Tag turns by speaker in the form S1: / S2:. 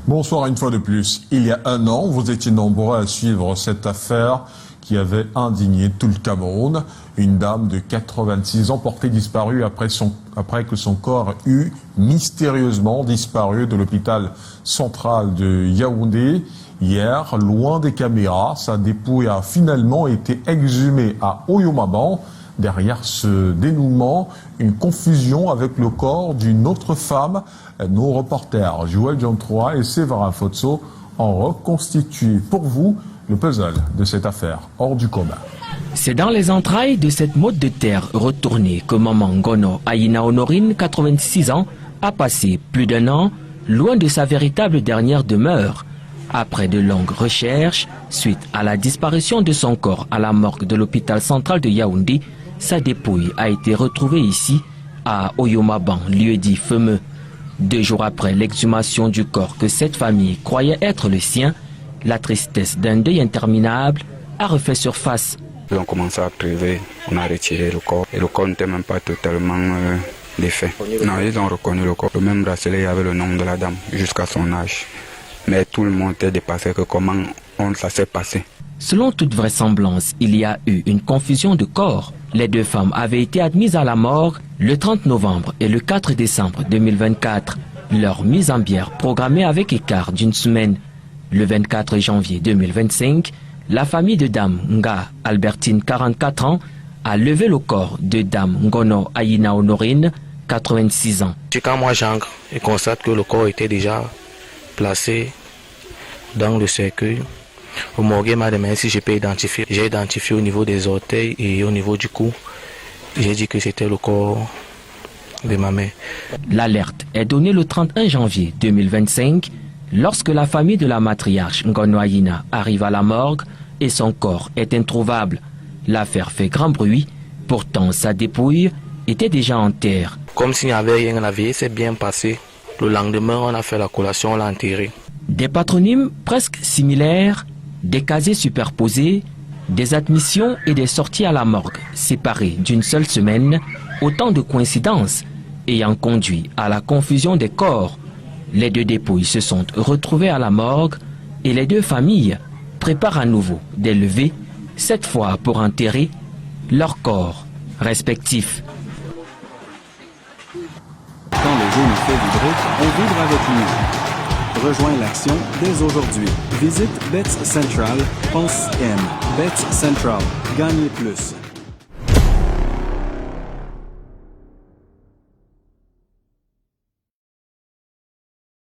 S1: Bonsoir une fois de plus. Il y a un an, vous étiez nombreux à suivre cette affaire qui avait indigné tout le Cameroun. Une dame de 86 ans portée disparue après que son corps eut mystérieusement disparu de l'hôpital central de Yaoundé. Hier, loin des caméras, sa dépouille a finalement été exhumée à Oyoumaban. Derrière ce dénouement, une confusion avec le corps d'une autre femme. Nos reporters Joël Jean-Trois et Séverin Fotso ont reconstitué pour vous le puzzle de cette affaire hors du commun.
S2: C'est dans les entrailles de cette motte de terre retournée que maman Ngono Ayina Honorine, 86 ans, a passé plus d'un an loin de sa véritable dernière demeure. Après de longues recherches, suite à la disparition de son corps à la morgue de l'hôpital central de Yaoundé, sa dépouille a été retrouvée ici, à Oyoumaban, lieu-dit fameux. 2 jours après l'exhumation du corps que cette famille croyait être le sien, la tristesse d'un deuil interminable a refait surface.
S3: Ils ont commencé à priver, on a retiré le corps. Et le corps n'était même pas totalement défait. Non, ils ont reconnu le corps. Le même bracelet, il y avait le nom de la dame, jusqu'à son âge. Mais tout le monde était dépassé que comment ça s'est passé.
S2: Selon toute vraisemblance, il y a eu une confusion de corps. Les 2 femmes avaient été admises à la morgue le 30 novembre et le 4 décembre 2024. Leur mise en bière programmée avec écart d'une semaine. Le 24 janvier 2025, la famille de Dame Nga Albertine, 44 ans, a levé le corps de Dame Ngono Ayina Honorine, 86 ans.
S4: Quand moi j'entre et constate que le corps était déjà placé dans le cercueil, au morgue m'a demandé si je peux identifier. J'ai identifié au niveau des orteils et au niveau du cou. J'ai dit que c'était le corps de ma mère.
S2: L'alerte est donnée le 31 janvier 2025 lorsque la famille de la matriarche Ngono Ayina arrive à la morgue et son corps est introuvable. L'affaire fait grand bruit, pourtant sa dépouille était déjà en terre.
S4: Comme s'il n'y avait rien, la veille s'est bien passée. Le lendemain, on a fait la collation, on l'a enterré.
S2: Des patronymes presque similaires, des casiers superposés, des admissions et des sorties à la morgue séparées d'une seule semaine, autant de coïncidences ayant conduit à la confusion des corps. Les 2 dépouilles se sont retrouvées à la morgue et les 2 familles préparent à nouveau des levées, cette fois pour enterrer leurs corps respectifs.
S5: Quand le jeu nous fait vibrer, on vibre avec lui. Rejoins l'action dès aujourd'hui. Visite Bets Central, pense M. Bets Central. Gagnez plus.